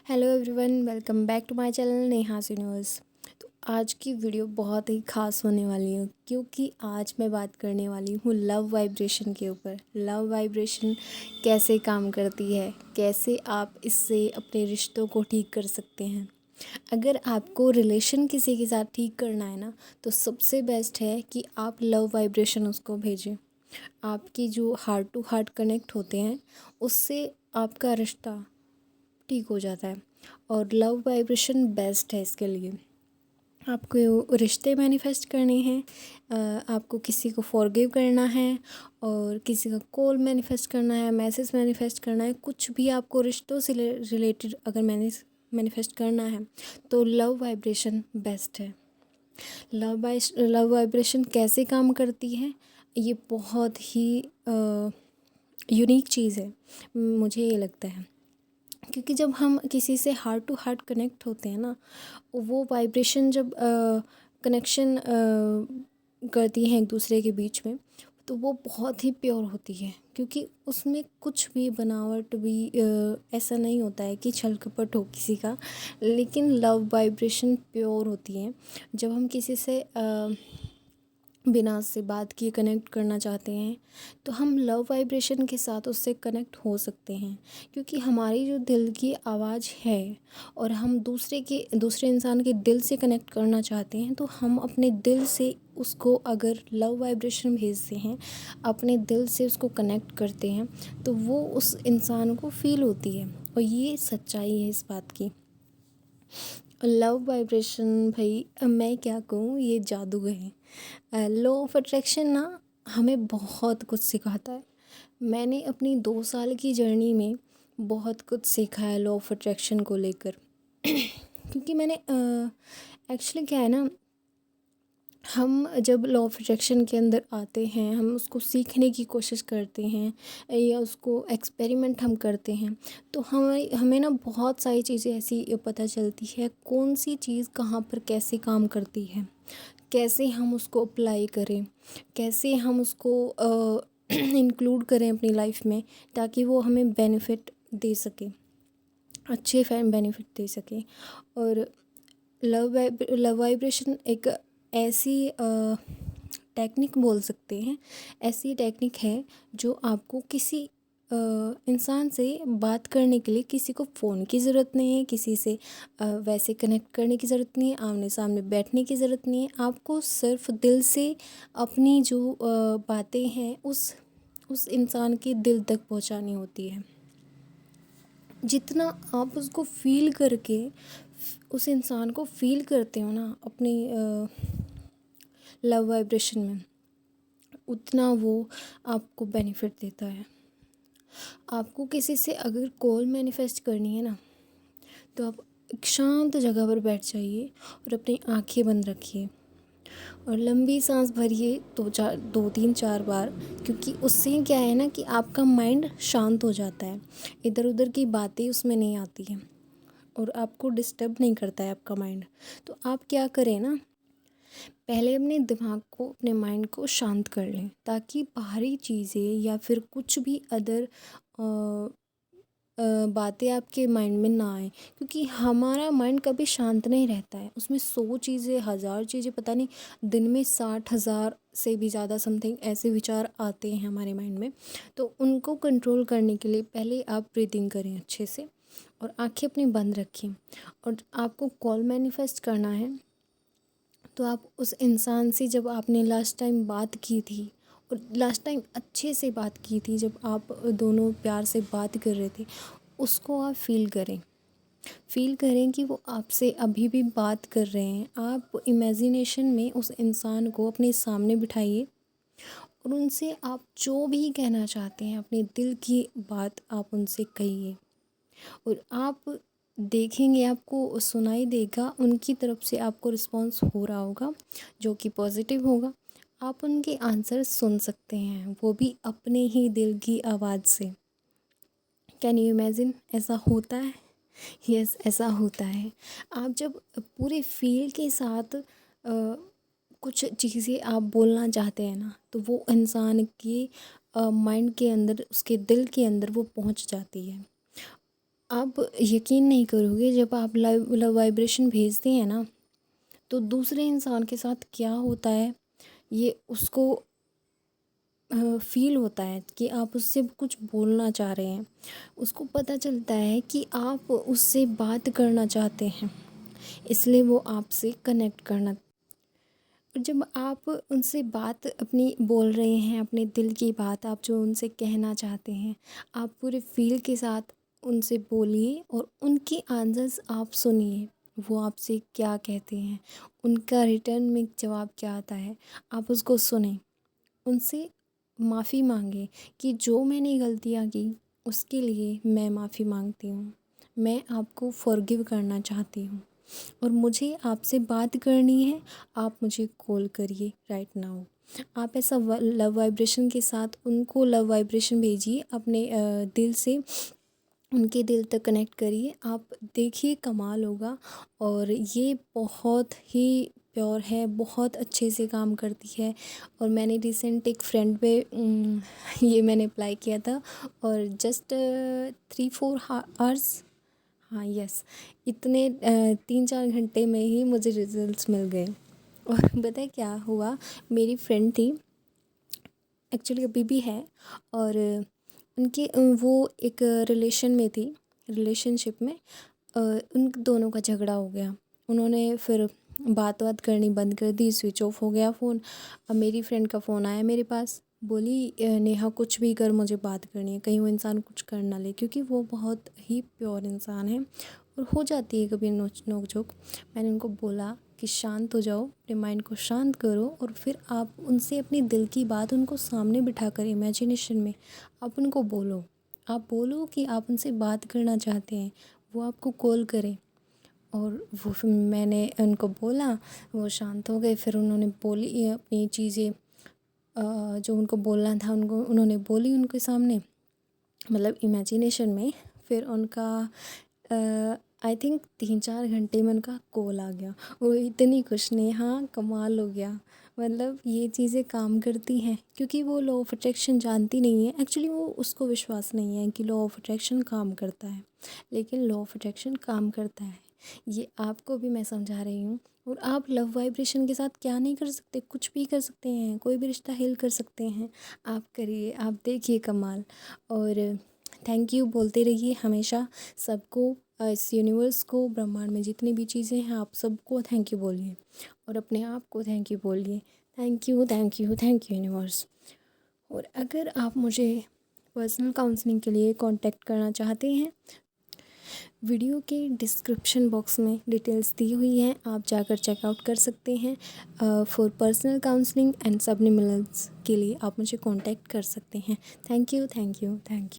Hello everyone, welcome back to my channel Neha's universe. तो आज की वीडियो बहुत ही ख़ास होने वाली है क्योंकि आज मैं बात करने वाली हूँ लव वाइब्रेशन के ऊपर। लव वाइब्रेशन कैसे काम करती है, कैसे आप इससे अपने रिश्तों को ठीक कर सकते हैं। अगर आपको रिलेशन किसी के साथ ठीक करना है ना, तो सबसे बेस्ट है कि आप लव वाइब्रेशन उसको भेजें। आपकी जो हार्ट टू हार्ट कनेक्ट होते हैं, उससे आपका रिश्ता ठीक हो जाता है। और लव वाइब्रेशन बेस्ट है इसके लिए। आपको रिश्ते मैनिफेस्ट करने हैं, आपको किसी को फॉरगिव करना है और किसी का कॉल मैनिफेस्ट करना है, मैसेज मैनिफेस्ट करना है, कुछ भी आपको रिश्तों से रिलेटेड अगर मैनिफेस्ट करना है तो लव वाइब्रेशन बेस्ट है। लव वाइब्रेशन कैसे काम करती है, ये बहुत ही यूनिक चीज़ है, मुझे ये लगता है। क्योंकि जब हम किसी से हार्ट टू हार्ट कनेक्ट होते हैं ना, वो वाइब्रेशन जब कनेक्शन करती हैं एक दूसरे के बीच में, तो वो बहुत ही प्योर होती है। क्योंकि उसमें कुछ भी बनावट भी ऐसा नहीं होता है कि छल कपट हो किसी का, लेकिन लव वाइब्रेशन प्योर होती है। जब हम किसी से बिना से बात किए कनेक्ट करना चाहते हैं तो हम लव वाइब्रेशन के साथ उससे कनेक्ट हो सकते हैं। क्योंकि हमारी जो दिल की आवाज़ है और हम दूसरे इंसान के दिल से कनेक्ट करना चाहते हैं, तो हम अपने दिल से उसको अगर लव वाइब्रेशन भेजते हैं, अपने दिल से उसको कनेक्ट करते हैं, तो वो उस इंसान को फील होती है। और ये सच्चाई है इस बात की। लव वाइब्रेशन भाई, मैं क्या कहूँ, ये जादू है। लॉ ऑफ अट्रैक्शन ना हमें बहुत कुछ सिखाता है। मैंने अपनी 2 साल की जर्नी में बहुत कुछ सीखा है लॉ ऑफ अट्रैक्शन को लेकर। क्योंकि मैंने एक्चुअली क्या है ना, हम जब लॉ ऑफ अट्रैक्शन के अंदर आते हैं, हम उसको सीखने की कोशिश करते हैं या उसको एक्सपेरिमेंट हम करते हैं, तो हमें हमें ना बहुत सारी चीज़ें ऐसी पता चलती है, कौन सी चीज़ कहाँ पर कैसे काम करती है, कैसे हम उसको अप्लाई करें, कैसे हम उसको इंक्लूड करें अपनी लाइफ में, ताकि वो हमें बेनिफिट दे सके, अच्छे फैन बेनिफिट दे सके। और लव वाइब्रेशन एक ऐसी टेक्निक बोल सकते हैं, ऐसी टेक्निक है जो आपको किसी इंसान से बात करने के लिए किसी को फ़ोन की ज़रूरत नहीं है, किसी से वैसे कनेक्ट करने की ज़रूरत नहीं है, आमने सामने बैठने की ज़रूरत नहीं है। आपको सिर्फ दिल से अपनी जो बातें हैं उस इंसान के दिल तक पहुंचानी होती है। जितना आप उसको फील करके उस इंसान को फील करते हो ना अपनी लव वाइब्रेशन में, उतना वो आपको बेनिफिट देता है। आपको किसी से अगर कॉल मैनिफेस्ट करनी है ना, तो आप एक शांत जगह पर बैठ जाइए और अपनी आंखें बंद रखिए और लंबी सांस भरिए 2-3-4 बार। क्योंकि उससे क्या है ना कि आपका माइंड शांत हो जाता है, इधर उधर की बातें उसमें नहीं आती हैं और आपको डिस्टर्ब नहीं करता है आपका माइंड। तो आप क्या करें ना, पहले अपने दिमाग को, अपने माइंड को शांत कर लें, ताकि बाहरी चीज़ें या फिर कुछ भी अदर बातें आपके माइंड में ना आए। क्योंकि हमारा माइंड कभी शांत नहीं रहता है, उसमें 100 चीज़ें, 1000 चीज़ें, पता नहीं दिन में 60,000 से भी ज़्यादा समथिंग ऐसे विचार आते हैं हमारे माइंड में। तो उनको कंट्रोल करने के लिए पहले आप ब्रीदिंग करें अच्छे से और आंखें अपनी बंद रखें। और आपको कॉल मैनिफेस्ट करना है, तो आप उस इंसान से जब आपने लास्ट टाइम बात की थी, और लास्ट टाइम अच्छे से बात की थी, जब आप दोनों प्यार से बात कर रहे थे, उसको आप फील करें कि वो आपसे अभी भी बात कर रहे हैं। आप इमेजिनेशन में उस इंसान को अपने सामने बिठाइए और उनसे आप जो भी कहना चाहते हैं, अपने दिल की बात आप उनसे कहिए। और आप देखेंगे, आपको सुनाई देगा, उनकी तरफ से आपको रिस्पॉन्स हो रहा होगा जो कि पॉजिटिव होगा। आप उनके आंसर सुन सकते हैं, वो भी अपने ही दिल की आवाज़ से। कैन यू इमेजिन, ऐसा होता है? यस, ऐसा होता है। आप जब पूरे फील के साथ कुछ चीज़ें आप बोलना चाहते हैं ना, तो वो इंसान के माइंड के अंदर, उसके दिल के अंदर वो पहुंच जाती है। आप यकीन नहीं करोगे, जब आप लव वाइब्रेशन भेजते हैं ना, तो दूसरे इंसान के साथ क्या होता है ये उसको फ़ील होता है कि आप उससे कुछ बोलना चाह रहे हैं। उसको पता चलता है कि आप उससे बात करना चाहते हैं, इसलिए वो आपसे कनेक्ट करना। और जब आप उनसे बात अपनी बोल रहे हैं, अपने दिल की बात आप जो उनसे कहना चाहते हैं, आप पूरे फ़ील के साथ उनसे बोलिए और उनकी आंसर्स आप सुनिए। वो आपसे क्या कहते हैं, उनका रिटर्न में जवाब क्या आता है, आप उसको सुनें। उनसे माफ़ी मांगे कि जो मैंने गलतियाँ की उसके लिए मैं माफ़ी मांगती हूँ। मैं आपको फ़ॉरगिव करना चाहती हूँ और मुझे आपसे बात करनी है। आप मुझे कॉल करिए राइट नाउ। आप ऐसा लव वाइब्रेशन के साथ उनको लव वाइब्रेशन भेजिए, अपने दिल से उनके दिल तक कनेक्ट करिए। आप देखिए कमाल होगा। और ये बहुत ही प्योर है, बहुत अच्छे से काम करती है। और मैंने रिसेंट एक फ्रेंड पे ये मैंने अप्लाई किया था और जस्ट 3-4 आवर्स, हाँ यस, इतने 3-4 घंटे में ही मुझे रिजल्ट्स मिल गए। और पता है क्या हुआ, मेरी फ्रेंड थी, एक्चुअली अभी भी है, और उनके वो एक रिलेशन में थी, रिलेशनशिप में उन दोनों का झगड़ा हो गया। उन्होंने फिर बात करनी बंद कर दी, स्विच ऑफ हो गया फ़ोन। अब मेरी फ्रेंड का फ़ोन आया मेरे पास, बोली नेहा कुछ भी कर, मुझे बात करनी है, कहीं वो इंसान कुछ कर ना ले, क्योंकि वो बहुत ही प्योर इंसान है और हो जाती है कभी नोक झोंक। मैंने उनको बोला कि शांत हो जाओ, अपने माइंड को शांत करो और फिर आप उनसे अपनी दिल की बात उनको सामने बिठा कर इमेजिनेशन में आप उनको बोलो। आप बोलो कि आप उनसे बात करना चाहते हैं, वो आपको कॉल करें। और वो फिर मैंने उनको बोला, वो शांत हो गए। फिर उन्होंने बोली अपनी चीज़ें, जो उनको बोलना था उनको उन्होंने बोली उनके सामने, मतलब इमेजिनेशन में। फिर उनका आई थिंक 3-4 घंटे में उनका कॉल आ गया। वो इतनी खुश, ने हाँ कमाल हो गया। मतलब ये चीज़ें काम करती हैं, क्योंकि वो लॉ ऑफ अट्रैक्शन जानती नहीं है। एक्चुअली वो उसको विश्वास नहीं है कि लॉ ऑफ अट्रैक्शन काम करता है, लेकिन लॉ ऑफ अट्रैक्शन काम करता है। ये आपको भी मैं समझा रही हूँ। और आप लव वाइब्रेशन के साथ क्या नहीं कर सकते, कुछ भी कर सकते हैं, कोई भी रिश्ता हील कर सकते हैं। आप करिए, आप देखिए कमाल। और थैंक यू बोलते रहिए हमेशा सबको, इस यूनिवर्स को, ब्रह्मांड में जितनी भी चीज़ें हैं आप सबको थैंक यू बोलिए और अपने आप को थैंक यू बोलिए। Thank you, thank you, thank you universe. और अगर आप मुझे पर्सनल काउंसलिंग के लिए कांटेक्ट करना चाहते हैं, वीडियो के डिस्क्रिप्शन बॉक्स में डिटेल्स दी हुई हैं, आप जाकर चेकआउट कर सकते हैं। For personal counselling and subliminals के लिए आप मुझे कांटेक्ट कर सकते हैं। Thank you, thank you, thank you.